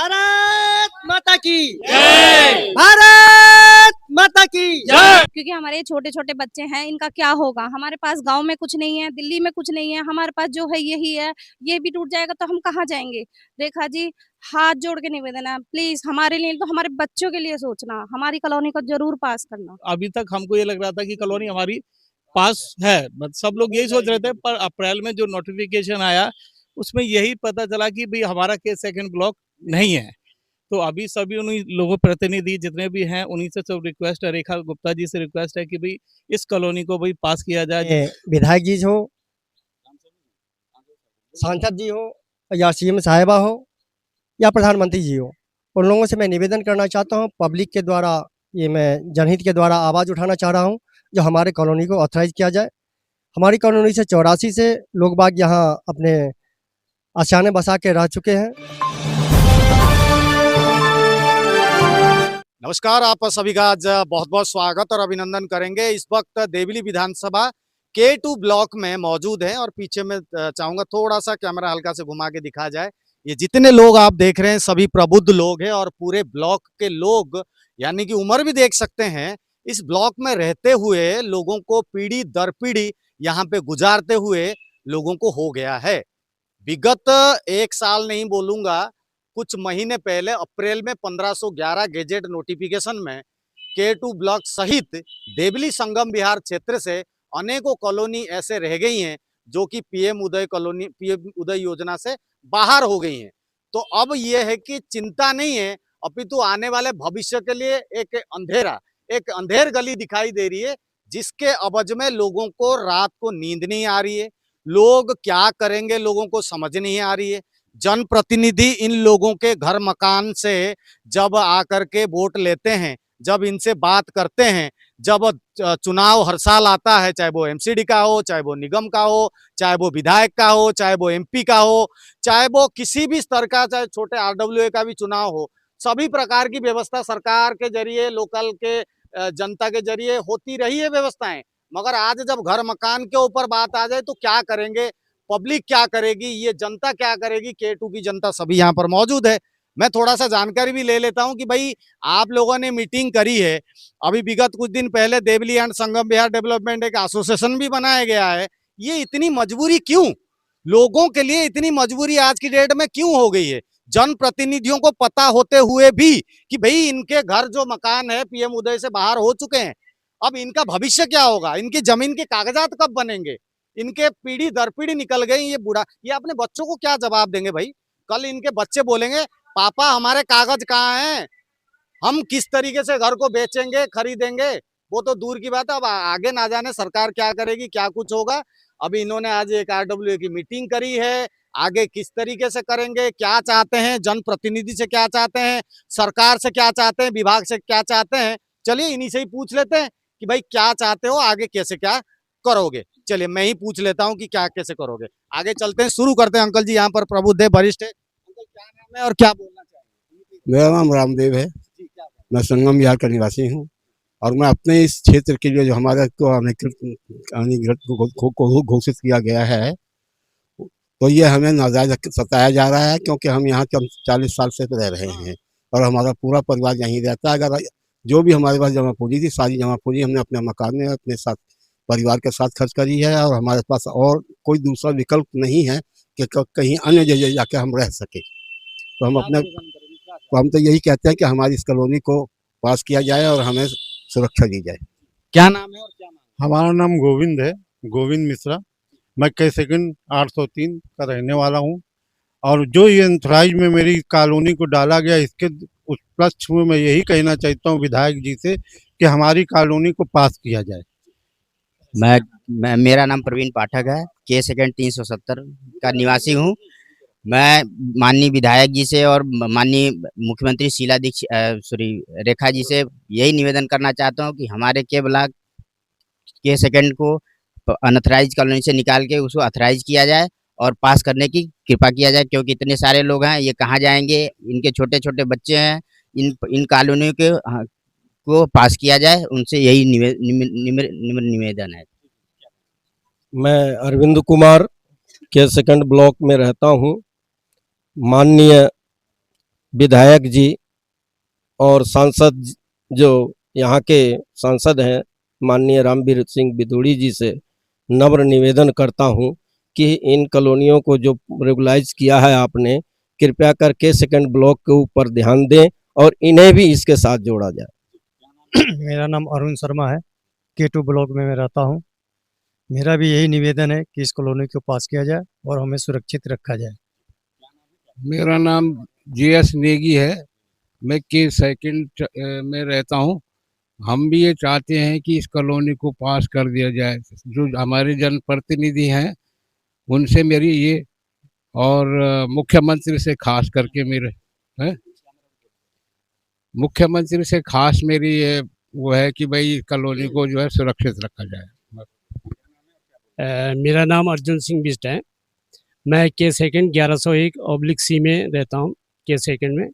भारत माता की जय। भारत माता की जय। क्योंकि हमारे छोटे छोटे बच्चे हैं, इनका क्या होगा। हमारे पास गांव में कुछ नहीं है, दिल्ली में कुछ नहीं है, हमारे पास जो है यही है। ये भी टूट जाएगा तो हम कहाँ जाएंगे। रेखा जी, हाथ जोड़ के निवेदन है, प्लीज हमारे लिए तो हमारे बच्चों के लिए सोचना, हमारी कॉलोनी को जरूर पास करना। अभी तक हमको ये लग रहा था कि कॉलोनी हमारी पास है, मतलब सब लोग यही सोच रहे थे, पर अप्रैल में जो नोटिफिकेशन आया उसमें यही पता चला कि भाई हमारा केस सेकंड ब्लॉक नहीं है। तो अभी सभी उन्हीं लोगों प्रतिनिधि जितने भी हैं उन्हीं से सब रिक्वेस्ट है, रेखा गुप्ता जी से रिक्वेस्ट है कि भाई इस कॉलोनी को भाई पास किया जाए। विधायक जी हो, सांसद जी हो, या सीएम साहिबा हो, या प्रधानमंत्री जी हो, उन लोगों से मैं निवेदन करना चाहता हूँ। पब्लिक के द्वारा ये मैं जनहित के द्वारा आवाज़ उठाना चाह रहा हूँ, जो हमारे कॉलोनी को ऑथराइज किया जाए। हमारी कॉलोनी से 84 से लोग बाग यहाँ अपने आशियाने बसा के रह चुके हैं। नमस्कार, आप सभी का आज बहुत बहुत स्वागत और अभिनंदन करेंगे। इस वक्त देवली विधानसभा K2 ब्लॉक में मौजूद है और पीछे में चाहूंगा थोड़ा सा कैमरा हल्का से घुमा के दिखा जाए। ये जितने लोग आप देख रहे हैं सभी प्रबुद्ध लोग हैं और पूरे ब्लॉक के लोग, यानी कि उम्र भी देख सकते हैं। इस ब्लॉक में रहते हुए लोगों को पीढ़ी दर पीढ़ी यहाँ पे गुजारते हुए लोगों को हो गया है। विगत एक साल नहीं बोलूंगा, कुछ महीने पहले अप्रैल में 1511 गेजेट नोटिफिकेशन में K2 ब्लॉक सहित देवली संगम विहार क्षेत्र से अनेकों कॉलोनी ऐसे रह गई हैं जो कि पीएम उदय योजना से बाहर हो गई हैं। तो अब यह है कि चिंता नहीं है, अपितु आने वाले भविष्य के लिए एक अंधेर गली दिखाई दे रही है, जिसके अवज में लोगों को रात को नींद नहीं आ रही है। लोग क्या करेंगे लोगों को समझ नहीं आ रही है। जनप्रतिनिधि इन लोगों के घर मकान से जब आकर के वोट लेते हैं, जब इनसे बात करते हैं, जब चुनाव हर साल आता है, चाहे वो एमसीडी का हो, चाहे वो निगम का हो, चाहे वो विधायक का हो, चाहे वो एमपी का हो, चाहे वो किसी भी स्तर का, चाहे छोटे आरडब्ल्यूए का भी चुनाव हो, सभी प्रकार की व्यवस्था सरकार के जरिए, लोकल के जनता के जरिए होती रही है व्यवस्थाएं। मगर आज जब घर मकान के ऊपर बात आ जाए तो क्या करेंगे, पब्लिक क्या करेगी, ये जनता क्या करेगी। K2 की जनता सभी यहाँ पर मौजूद है। मैं थोड़ा सा जानकारी भी ले लेता हूँ कि भाई आप लोगों ने मीटिंग करी है। अभी विगत कुछ दिन पहले देवली एंड संगम विहार डेवलपमेंट एक एसोसिएशन भी बनाया गया है। ये इतनी मजबूरी क्यों, लोगों के लिए इतनी मजबूरी आज की डेट में क्यों हो गई है? जनप्रतिनिधियों को पता होते हुए भी कि भाई इनके घर जो मकान है पीएम उदय से बाहर हो चुके हैं, अब इनका भविष्य क्या होगा, इनकी जमीन के कागजात कब बनेंगे, इनके पीढ़ी दर पीढ़ी निकल गई। ये बूढ़ा, ये अपने बच्चों को क्या जवाब देंगे भाई? कल इनके बच्चे बोलेंगे पापा हमारे कागज कहाँ हैं, हम किस तरीके से घर को बेचेंगे खरीदेंगे। वो तो दूर की बात है, अब आगे ना जाने सरकार क्या करेगी, क्या कुछ होगा। अभी इन्होंने आज एक आरडब्ल्यू की मीटिंग करी है, आगे किस तरीके से करेंगे, क्या चाहते हैं, जनप्रतिनिधि से क्या चाहते हैं, सरकार से क्या चाहते हैं, विभाग से क्या चाहते हैं। चलिए इन्हीं से ही पूछ लेते हैं कि भाई क्या चाहते हो, आगे कैसे क्या करोगे। चलिए मैं ही पूछ लेता हूँ कि क्या कैसे करोगे। आगे चलते हैं, शुरू करते हैं। अंकल जी यहाँ पर प्रबुद्ध है, वरिष्ठ है। अंकल क्या नाम है और क्या बोलना चाहेंगे? मेरा नाम रामदेव है। जी, क्या बात मैं संगम विहार का निवासी हूँ और मैं अपने इस क्षेत्र के लिए जो हमारा को घोषित किया गया है, तो ये हमें नाजायज सताया जा रहा है, क्योंकि हम यहाँ 40 साल से रह रहे हैं और हमारा पूरा परिवार यहीं रहता है। अगर जो भी हमारे पास जमा पूंजी थी, सारी जमा पूंजी हमने अपने मकान में अपने साथ परिवार के साथ खर्च करी है और हमारे पास और कोई दूसरा विकल्प नहीं है कि कहीं अन्य जगह जाके हम रह सके। तो हम अपने हम तो यही कहते हैं कि हमारी इस कॉलोनी को पास किया जाए और हमें सुरक्षा दी जाए। क्या नाम है और क्या नाम है? हमारा नाम गोविंद है, गोविंद मिश्रा। मैं K2 803 का रहने वाला हूँ और जो ये एंथराइज में मेरी कॉलोनी को डाला गया, इसके उस पक्ष में मैं यही कहना चाहता हूँ विधायक जी से कि हमारी कॉलोनी को पास किया जाए। मेरा नाम प्रवीण पाठक है, K2 370 का निवासी हूँ। मैं माननीय विधायक जी से और माननीय मुख्यमंत्री शीला दीक्षित रेखा जी से यही निवेदन करना चाहता हूँ कि हमारे के ब्लॉक K2 को अनऑथराइज कॉलोनी से निकाल के उसको ऑथराइज किया जाए और पास करने की कृपा किया जाए, क्योंकि इतने सारे लोग हैं, ये कहाँ जाएंगे, इनके छोटे छोटे बच्चे हैं, इन कॉलोनियों के को पास किया जाए, उनसे यही निवेदन है। मैं अरविंद कुमार K2 ब्लॉक में रहता हूँ। माननीय विधायक जी और सांसद जो यहाँ के सांसद हैं माननीय रामवीर सिंह बिदूड़ी जी से नम्र निवेदन करता हूँ कि इन कॉलोनियों को जो रेगुलाइज किया है आपने, कृपया करके सेकंड ब्लॉक के ऊपर ध्यान दें और इन्हें भी इसके साथ जोड़ा जाए। मेरा नाम अरुण शर्मा है, K2 ब्लॉक में मैं रहता हूँ। मेरा भी यही निवेदन है कि इस कॉलोनी को पास किया जाए और हमें सुरक्षित रखा जाए। मेरा नाम JS नेगी है। मैं K2 में रहता हूँ। हम भी ये चाहते हैं कि इस कॉलोनी को पास कर दिया जाए। जो हमारे जनप्रतिनिधि हैं उनसे मेरी ये और मुख्यमंत्री से खास करके मुख्यमंत्री से खास मेरी ये वो है कि भाई कॉलोनी को जो है सुरक्षित रखा जाए। मेरा नाम अर्जुन सिंह बिष्ट है। मैं K2 1101/C में रहता हूँ। K2 में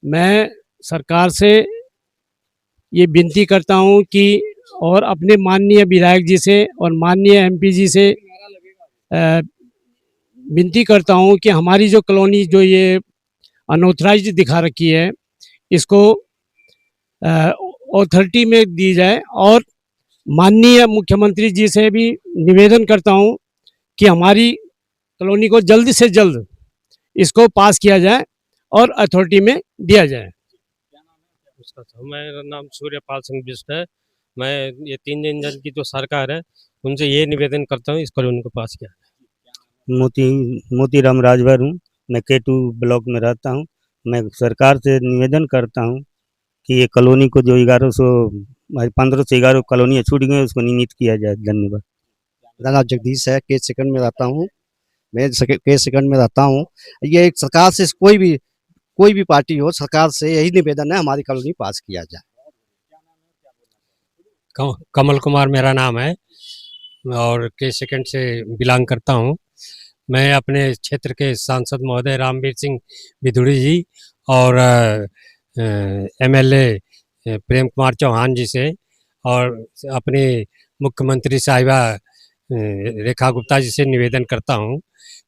मैं सरकार से ये विनती करता हूँ कि और अपने माननीय विधायक जी से और माननीय MP जी से विनती करता हूँ कि हमारी जो कॉलोनी जो ये अनऑथराइज्ड दिखा रखी है इसको अथॉरिटी में दी जाए। और माननीय मुख्यमंत्री जी से भी निवेदन करता हूँ कि हमारी कॉलोनी को जल्द से जल्द इसको पास किया जाए और अथॉरिटी में दिया जाए। मेरा नाम सूर्यपाल सिंह बिष्ट है। मैं ये 3 दिन जन की जो सरकार है उनसे ये निवेदन करता हूँ इस कॉलोनी को पास किया। मोतीराम राजभर हूँ। मैं K2 ब्लॉक में रहता हूँ। मैं सरकार से निवेदन करता हूँ कि ये कॉलोनी को जो 1500 से 11 कॉलोनियाँ छूट गई उसको नियमित किया जाए। धन्यवाद। मेरा नाम जगदीश है, K2 में रहता हूँ। मैं K2 में रहता हूँ। ये एक सरकार से कोई भी पार्टी हो, सरकार से यही निवेदन है हमारी कॉलोनी पास किया जाए। कमल कुमार मेरा नाम है और K2 से बिलोंग करता हूँ। मैं अपने क्षेत्र के सांसद महोदय रामवीर सिंह बिदूड़ी जी और MLA प्रेम कुमार चौहान जी से और अपने मुख्यमंत्री साहिबा रेखा गुप्ता जी से निवेदन करता हूँ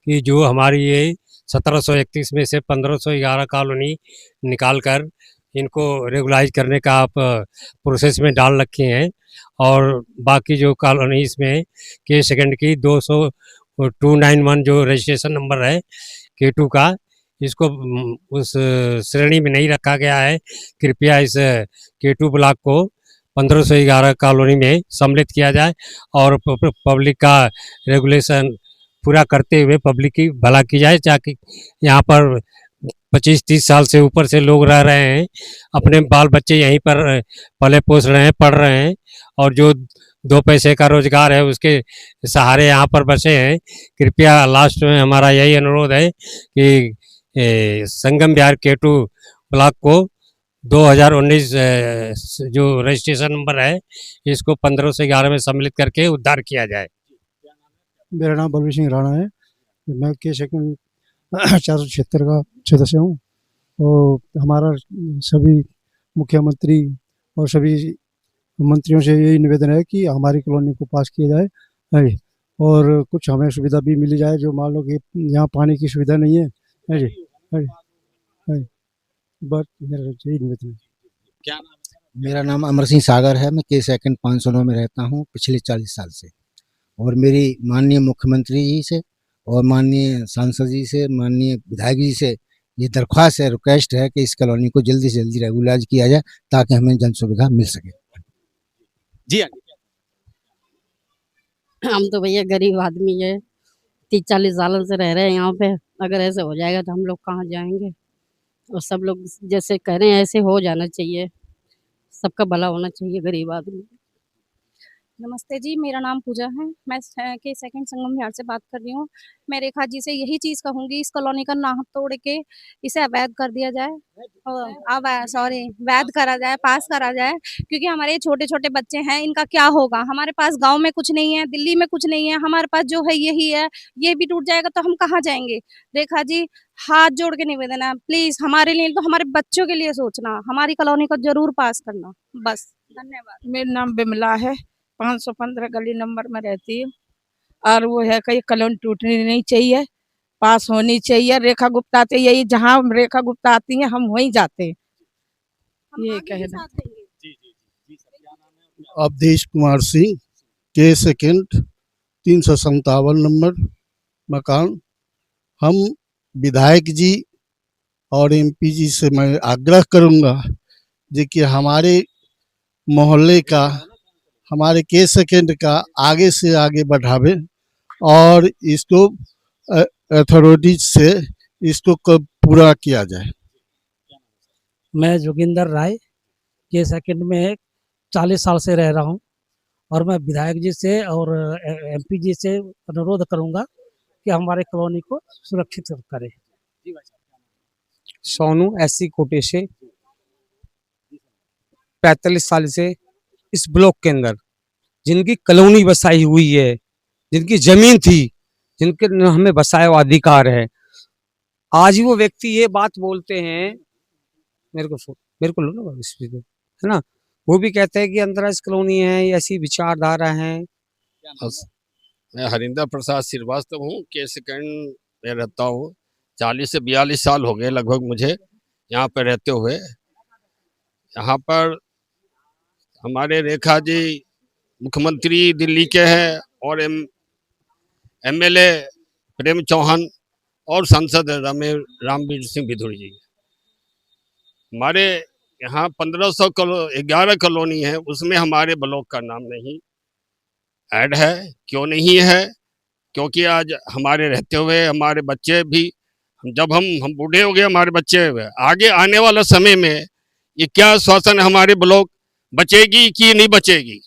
कि जो हमारी ये 1731 में से 1511 कॉलोनी निकालकर इनको रेगुलाइज करने का आप प्रोसेस में डाल रखे हैं और बाकी जो कॉलोनीज में K2 की 291 जो रजिस्ट्रेशन नंबर है K2 का, इसको उस श्रेणी में नहीं रखा गया है। कृपया इस K2 ब्लॉक को 1511 कॉलोनी में सम्मिलित किया जाए और पब्लिक का रेगुलेशन पूरा करते हुए पब्लिक की भला की जाए, ताकि यहाँ पर 25-30 साल से ऊपर से लोग रह रहे हैं, अपने बाल बच्चे यहीं पर पले पोस रहे हैं, पढ़ रहे हैं और जो 2 पैसे का रोजगार है उसके सहारे यहाँ पर बसे हैं। कृपया लास्ट में हमारा यही अनुरोध है कि संगम विहार K2 ब्लॉक को 2019 जो रजिस्ट्रेशन नंबर है इसको 15 से 11 में सम्मिलित करके उद्धार किया जाए। मेरा नाम बलवीर सिंह राणा है। मैं K2 476 का सदस्य हूँ और हमारा सभी मुख्यमंत्री और सभी मंत्रियों से यही निवेदन है कि हमारी कॉलोनी को पास किया जाए है और कुछ हमें सुविधा भी मिली जाए। जो मान लो कि यहाँ पानी की सुविधा नहीं है जी, बस मेरा यही निवेदन है। क्या नाम है? मेरा नाम अमर सिंह सागर है। मैं K2 509 में रहता हूँ पिछले 40 साल से और मेरी माननीय मुख्यमंत्री जी से और माननीय सांसद जी से, माननीय विधायक जी से ये दरख्वास्त है, रिक्वेस्ट है कि इस कॉलोनी को जल्दी से जल्दी रेगुलाइज किया जाए ताकि हमें जन सुविधा मिल सके। जी हम तो भैया गरीब आदमी है, 30-40 सालों से रह रहे हैं यहाँ पे। अगर ऐसे हो जाएगा तो हम लोग कहाँ जाएंगे? और सब लोग जैसे कह रहे हैं ऐसे हो जाना चाहिए, सबका भला होना चाहिए गरीब आदमी। नमस्ते जी, मेरा नाम पूजा है। मैं K2 संगम विहार से बात कर रही हूँ। मैं रेखा जी से यही चीज़ कहूँगी, इस कॉलोनी का नाम तोड़ के इसे अवैध कर दिया जाए और वैध करा जाए, पास करा जाए, क्योंकि हमारे छोटे-छोटे बच्चे हैं, इनका क्या होगा? हमारे पास गाँव में कुछ नहीं है, दिल्ली में कुछ नहीं है, हमारे पास जो है यही है। ये भी टूट जाएगा तो हम कहाँ जाएँगे? रेखा जी, हाथ जोड़ के निवेदन है, प्लीज़ हमारे लिए तो हमारे बच्चों के लिए सोचना, हमारी कॉलोनी को ज़रूर पास करना। बस, धन्यवाद। मेरा नाम बिमला है, 515 गली नंबर में रहती हूँ और वो है कि कॉलोनी टूटनी नहीं चाहिए पास होनी चाहिए। रेखा गुप्ता तो यही, जहाँ रेखा गुप्ता आती हैं हम वहीं जाते हैं। ये कहना। अवधेश कुमार सिंह, के सेकंड 357 नंबर मकान। हम विधायक जी और एमपी जी से मैं आग्रह करूंगा जी कि हमारे मोहल्ले का, हमारे के सेकंड का आगे से आगे बढ़ावे और इसको अथॉरिटी से इसको पूरा किया जाए। मैं जोगिंदर राय के सेकंड में 40 साल से रह रहा हूं और मैं विधायक जी से और एमपी जी से अनुरोध करूंगा कि हमारे कॉलोनी को सुरक्षित करें। सोनू एससी कोटे से 45 साल से इस ब्लॉक के अंदर जिनकी कॉलोनी बसाई हुई है, जिनकी जमीन थी, जिनके हमें बसाया हुआ अधिकार है, आज वो व्यक्ति ये बात बोलते हैं, मेरे को लो ना इस पे, है ना, वो भी कहते हैं कि अंतराज कॉलोनी है, ऐसी विचारधारा है। मैं हरिंदर प्रसाद श्रीवास्तव हूँ, के सेकंड में रहता हूँ। 40 से 42 साल हो गए लगभग मुझे यहाँ पर रहते हुए। यहाँ पर हमारे रेखा जी मुख्यमंत्री दिल्ली के हैं और एमएलए प्रेम चौहान और सांसद रामवीर सिंह बिधूड़ी जी। हमारे यहाँ 1511 कॉलोनी है, उसमें हमारे ब्लॉक का नाम नहीं ऐड है। क्यों नहीं है? क्योंकि आज हमारे रहते हुए हमारे बच्चे भी, जब हम बूढ़े हो गए, हमारे बच्चे हुए, आगे आने वाला समय में ये क्या शासन हमारे ब्लॉक बचेगी कि नहीं बचेगी?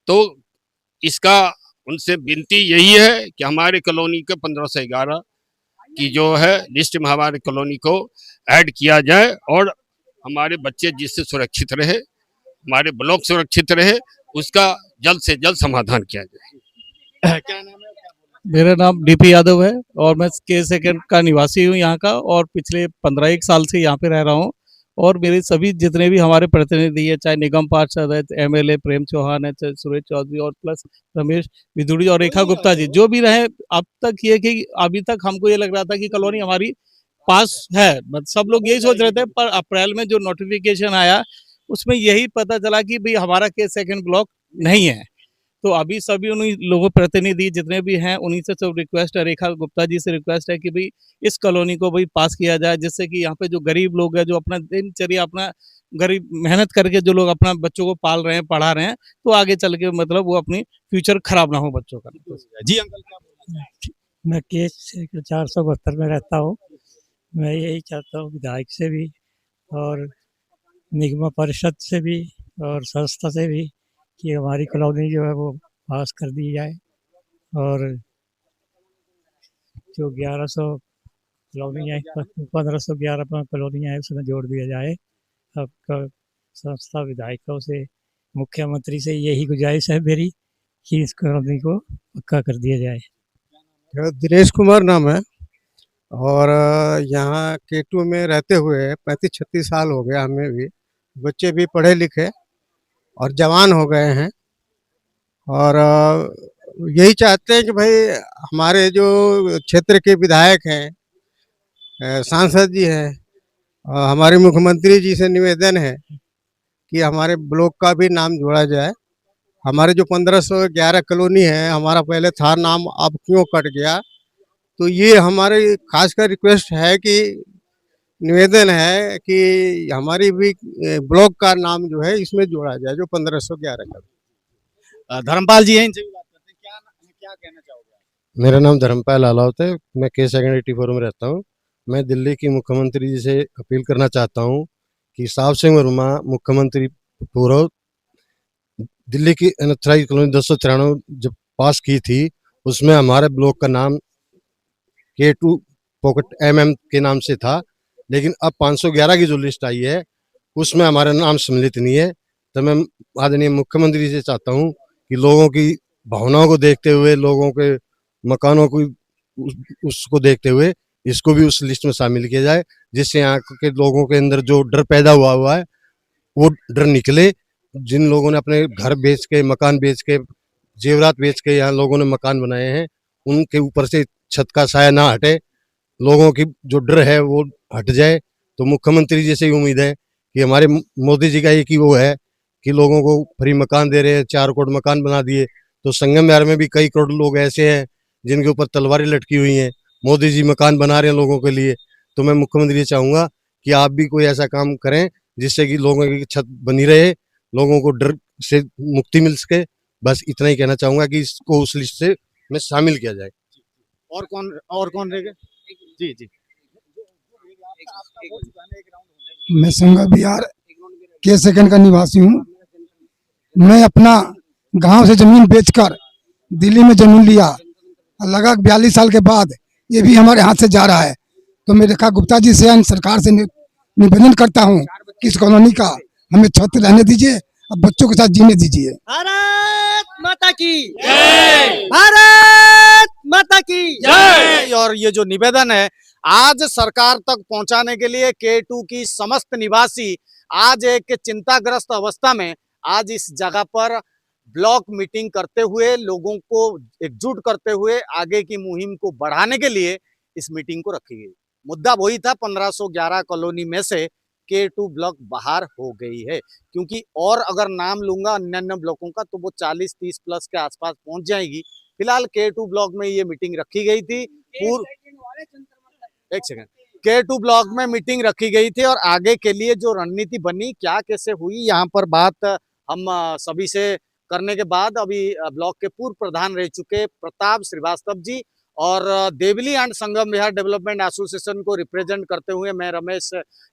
तो इसका उनसे विनती यही है कि हमारे कॉलोनी के 1511 की जो है लिस्ट में हमारे कॉलोनी को ऐड किया जाए और हमारे बच्चे जिससे सुरक्षित रहे, हमारे ब्लॉक सुरक्षित रहे, उसका जल्द से जल्द समाधान किया जाए। क्या नाम है? मेरा नाम डीपी यादव है और मैं के सेकंड का निवासी हूँ यहाँ का और पिछले 15 साल से यहाँ पे रह रहा हूँ। और मेरे सभी जितने भी हमारे प्रतिनिधि है, चाहे निगम पार्षद है, एमएलए प्रेम चौहान है, चाहे सुरेश चौधरी और प्लस रमेश बिधूड़ी और रेखा गुप्ता जी, जो भी रहे अब तक, ये कि अभी तक हमको ये लग रहा था कि कॉलोनी हमारी पास है, सब लोग यही सोच रहे थे। पर अप्रैल में जो नोटिफिकेशन आया उसमें यही पता चला कि भाई हमारा के सेकंड ब्लॉक नहीं है। तो अभी सभी उन्हीं लोगों प्रतिनिधि जितने भी हैं उन्हीं से सब रिक्वेस्ट है, रेखा गुप्ता जी से रिक्वेस्ट है कि भाई इस कॉलोनी को भाई पास किया जाए, जिससे कि यहाँ पे जो गरीब लोग हैं, जो अपना दिनचर्या, अपना गरीब मेहनत करके जो लोग अपना बच्चों को पाल रहे हैं, पढ़ा रहे हैं, तो आगे चल के मतलब वो अपनी फ्यूचर खराब ना हो बच्चों का। जी अंकल, क्या बोल रहे हैं? मैं केस 472 में रहता हूँ। मैं यही चाहता हूँ विधायक से भी और निगम परिषद से भी और संस्था से भी कि हमारी कॉलोनी जो है वो पास कर दी जाए और जो 1100 कॉलोनियाँ, 1511 कॉलोनियाँ हैं उसमें जोड़ दिया जाए। अब संस्था विधायकों से, मुख्यमंत्री से यही गुजारिश है मेरी कि इस कॉलोनी को पक्का कर दिया जाए। दिनेश कुमार नाम है और यहाँ केटू में रहते हुए 35-36 साल हो गया हमें भी। बच्चे भी पढ़े लिखे और जवान हो गए हैं और यही चाहते हैं कि भाई हमारे जो क्षेत्र के विधायक हैं, सांसद जी हैं, हमारे मुख्यमंत्री जी से निवेदन है कि हमारे ब्लॉक का भी नाम जोड़ा जाए। हमारे जो 1511 कॉलोनी है, हमारा पहले था नाम, अब क्यों कट गया? तो ये हमारे खासकर रिक्वेस्ट है कि निवेदन है कि हमारी भी ब्लॉक का नाम जो है इसमें जोड़ा जाए, जो 1511 का। धर्मपाल जी हैं, इनसे भी बात करते हैं। क्या कहना चाहोगे? मेरा नाम धर्मपाल आलावत है, मैं के सेकंड 84 में रहता हूँ। मैं दिल्ली की मुख्यमंत्री जी से अपील करना चाहता हूँ कि साहब सिंह वर्मा मुख्यमंत्री पूर्व दिल्ली की अनथराइज कॉलोनी 293 जब पास की थी, उसमें हमारे ब्लॉक का नाम K2 पॉकेट MM के नाम से था, लेकिन अब 511 की जो लिस्ट आई है उसमें हमारा नाम सम्मिलित नहीं है। तो मैं आदरणीय मुख्यमंत्री से चाहता हूँ कि लोगों की भावनाओं को देखते हुए, लोगों के मकानों को उसको देखते हुए इसको भी उस लिस्ट में शामिल किया जाए, जिससे यहाँ के लोगों के अंदर जो डर पैदा हुआ है वो डर निकले। जिन लोगों ने अपने घर बेच के, मकान बेच के, जेवरात बेच के यहाँ लोगों ने मकान बनाए हैं, उनके ऊपर से छत का साया ना हटे, लोगों की जो डर है वो हट जाए। तो मुख्यमंत्री जी से ही उम्मीद है कि हमारे मोदी जी का एक ही वो है कि लोगों को फ्री मकान दे रहे हैं, 4 करोड़ मकान बना दिए। तो संगम विहार में भी कई करोड़ लोग ऐसे हैं जिनके ऊपर तलवारें लटकी हुई हैं, मोदी जी मकान बना रहे हैं लोगों के लिए। तो मैं मुख्यमंत्री से चाहूँगा कि आप भी कोई ऐसा काम करें जिससे कि लोगों की छत बनी रहे, लोगों को डर से मुक्ति मिल सके। बस इतना ही कहना चाहूँगा कि इसको उस लिस्ट से में शामिल किया जाए। और कौन रहेगा? जी जी। मैं संगम विहार के सेकंड का निवासी हूँ। मैं अपना गांव से जमीन बेचकर दिल्ली में जमीन लिया, लगभग 42 साल के बाद ये भी हमारे हाथ से जा रहा है। तो मैं रेखा गुप्ता जी से सरकार से निवेदन करता हूँ कि इस कॉलोनी का हमें छत रहने दीजिए, अब बच्चों के साथ जीने दीजिए। भारत माता की जय, भारत माता की जय। और ये जो निवेदन है आज सरकार तक पहुंचाने के लिए K2 की समस्त निवासी आज एक चिंताग्रस्त अवस्था में आज इस जगह पर ब्लॉक मीटिंग करते हुए, लोगों को एकजुट करते हुए आगे की मुहिम को बढ़ाने के लिए इस मीटिंग को रखी गई। मुद्दा वही था, 1511 कॉलोनी में से K2 ब्लॉक बाहर हो गई है, क्योंकि और अगर नाम लूंगा अन्य ब्लॉकों का तो वो 40-30 प्लस के आसपास पहुंच जाएगी। फिलहाल K2 ब्लॉक में ये मीटिंग रखी गई थी। एक सेकंड, K2 ब्लॉक में मीटिंग रखी गई थी और आगे के लिए जो रणनीति बनी, क्या कैसे हुई, यहाँ पर बात हम सभी से करने के बाद अभी ब्लॉक के पूर्व प्रधान रह चुके प्रताप श्रीवास्तव जी और Deoli and Sangam Vihar development association को रिप्रेजेंट करते हुए मैं रमेश,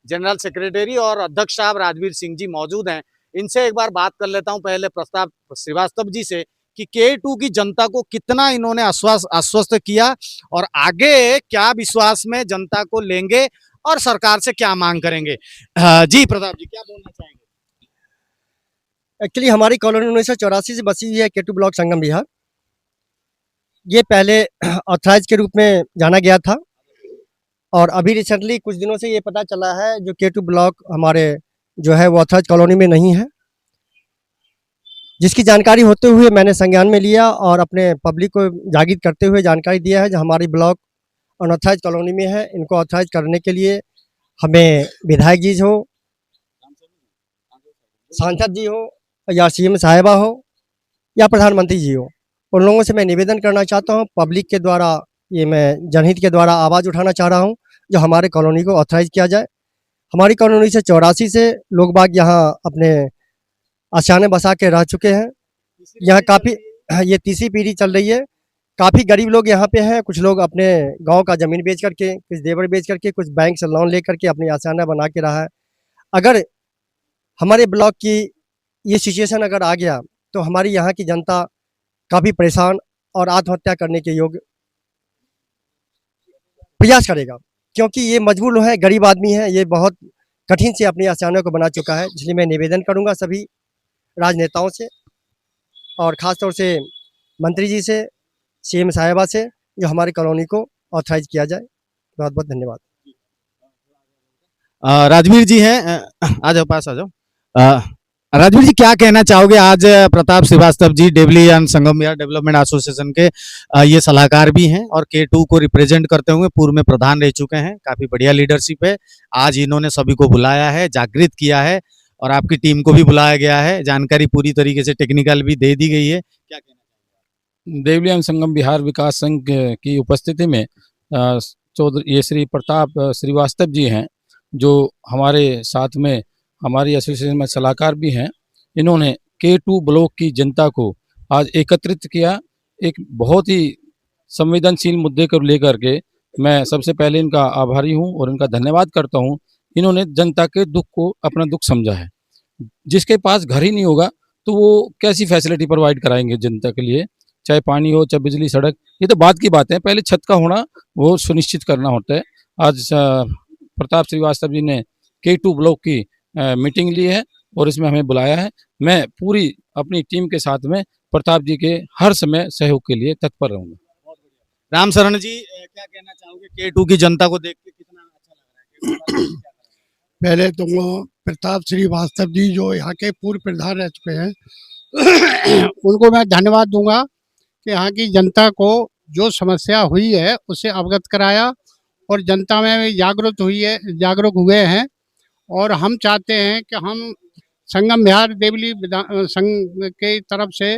जनरल सेक्रेटरी, और अध्यक्ष साहब राजवीर सिंह जी मौजूद हैं। इनसे एक बार बात कर लेता हूं पहले प्रताप श्रीवास्तव जी से कि K2 की जनता को कितना इन्होंने आश्वस्त किया और आगे क्या विश्वास में जनता को लेंगे और सरकार से क्या मांग करेंगे। जी प्रताप जी, क्या बोलना चाहेंगे? एक्चुअली हमारी कॉलोनी 1984 से बसी हुई है K2 ब्लॉक संगम विहार। ये पहले ऑथराइज के रूप में जाना गया था और अभी रिसेंटली कुछ दिनों से ये पता चला है जो K2 ब्लॉक हमारे जो है वो ऑथराइज कॉलोनी में नहीं है, जिसकी जानकारी होते हुए मैंने संज्ञान में लिया और अपने पब्लिक को जागृत करते हुए जानकारी दिया है जो हमारी ब्लॉक अनऑथराइज कॉलोनी में है। इनको ऑथराइज करने के लिए हमें विधायक जी हो, सांसद जी हो या CM साहिबा हो या प्रधानमंत्री जी हो, उन लोगों से मैं निवेदन करना चाहता हूं, पब्लिक के द्वारा, ये मैं जनहित के द्वारा आवाज़ उठाना चाह रहा हूं जो हमारे कॉलोनी को ऑथराइज किया जाए। हमारी कॉलोनी से 84 से लोग बाग यहाँ अपने आशियाने बसा के रह चुके हैं। यहाँ काफ़ी, ये तीसरी पीढ़ी चल रही है। काफ़ी गरीब लोग यहाँ पे हैं, कुछ लोग अपने गांव का ज़मीन बेच करके, कुछ देवर बेच करके, कुछ बैंक से लोन ले करके अपनी आशियाना बना के रहा है। अगर हमारे ब्लॉक की ये सिचुएशन अगर आ गया तो हमारी यहाँ की जनता काफ़ी परेशान और आत्महत्या करने के योग्य प्रयास करेगा, क्योंकि ये मजबूर है, गरीब आदमी है, ये बहुत कठिन से अपनी आशियाना को बना चुका है। इसलिए मैं निवेदन करूंगा सभी राजनेताओं से और ख़ास तौर से मंत्री जी से, CM साहिबा से, जो हमारी कॉलोनी को ऑथराइज किया जाए। बहुत बहुत धन्यवाद। राजवीर जी हैं, आ जाओ, पास आ जाओ। राजवीर जी, क्या कहना चाहोगे? आज Pratap Srivastava ji Deoli and Sangam Vihar development association के ये सलाहकार भी हैं और K2 को रिप्रेजेंट करते हुए पूर्व में प्रधान रह चुके हैं। काफी बढ़िया लीडरशिप है। आज इन्होंने सभी को बुलाया है, जागृत किया है और आपकी टीम को भी बुलाया गया है। जानकारी पूरी तरीके से टेक्निकल भी दे दी गई है। क्या कहना? देवली एवं संगम बिहार विकास संघ की उपस्थिति में ये श्री प्रताप श्रीवास्तव जी हैं जो हमारे साथ में हमारी एसोसिएशन में सलाहकार भी हैं। इन्होंने K2 ब्लॉक की जनता को आज एकत्रित किया एक बहुत ही संवेदनशील मुद्दे को लेकर के। मैं सबसे पहले इनका आभारी हूं और इनका धन्यवाद करता हूं। इन्होंने जनता के दुख को अपना दुख समझा है। जिसके पास घर ही नहीं होगा तो वो कैसी फैसिलिटी प्रोवाइड कराएंगे जनता के लिए, चाहे पानी हो, चाहे बिजली, सड़क, ये तो बात की बात है। पहले छत का होना वो सुनिश्चित करना होता है। आज प्रताप श्रीवास्तव जी ने K2 ब्लॉक की मीटिंग ली है और इसमें हमें बुलाया है। मैं पूरी अपनी टीम के साथ में प्रताप जी के हर समय सहयोग के लिए तत्पर रहूंगा। राम शरण जी, क्या कहना चाहोगे? K2 की जनता को देख के कितना अच्छा लग रहा है? पहले तो प्रताप श्रीवास्तव जी जो यहाँ के पूर्व प्रधान रह चुके हैं उनको मैं धन्यवाद दूंगा कि यहाँ की जनता को जो समस्या हुई है उसे अवगत कराया और जनता में भी जागरूक हुए हैं। और हम चाहते हैं कि हम संगम विहार देवली संघ के तरफ से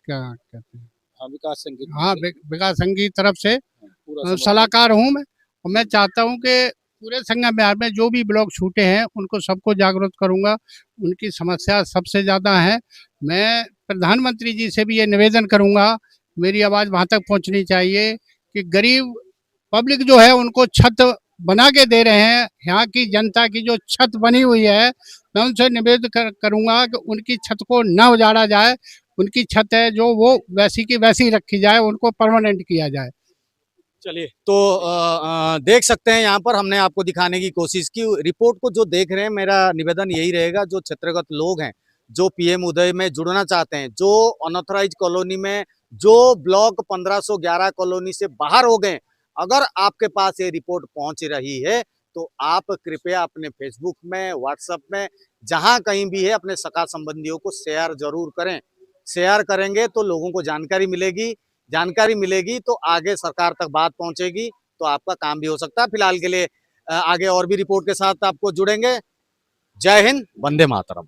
क्या कहते हैं, विकास संघ की हाँ विकास संघ की तरफ से पूरा सलाहकार हूँ मैं। और मैं चाहता हूँ कि पूरे संगम विहार में जो भी ब्लॉक छूटे हैं उनको सबको जागरूक करूँगा। उनकी समस्या सबसे ज़्यादा है। मैं प्रधानमंत्री जी से भी ये निवेदन करूँगा, मेरी आवाज़ वहाँ तक पहुँचनी चाहिए कि गरीब पब्लिक जो है उनको छत बना के दे रहे हैं। यहाँ की जनता की जो छत बनी हुई है, मैं उनसे निवेदन करूँगा कि उनकी छत को न उजाड़ा जाए। उनकी छत है जो वो वैसी की वैसी रखी जाए, उनको परमानेंट किया जाए। चलिए, तो देख सकते हैं यहाँ पर हमने आपको दिखाने की कोशिश की। रिपोर्ट को जो देख रहे हैं, मेरा निवेदन यही रहेगा, जो क्षेत्रगत लोग हैं, जो पीएम उदय में जुड़ना चाहते हैं, जो अनऑथराइज कॉलोनी में, जो ब्लॉक 1511 कॉलोनी से बाहर हो गए, अगर आपके पास ये रिपोर्ट पहुंच रही है तो आप कृपया अपने फेसबुक में, व्हाट्सएप में, जहां कहीं भी है, अपने सगा संबंधियों को शेयर जरूर करें। शेयर करेंगे तो लोगों को जानकारी मिलेगी तो आगे सरकार तक बात पहुंचेगी, तो आपका काम भी हो सकता है। फिलहाल के लिए आगे और भी रिपोर्ट के साथ आपको जुड़ेंगे। जय हिंद, वंदे मातरम।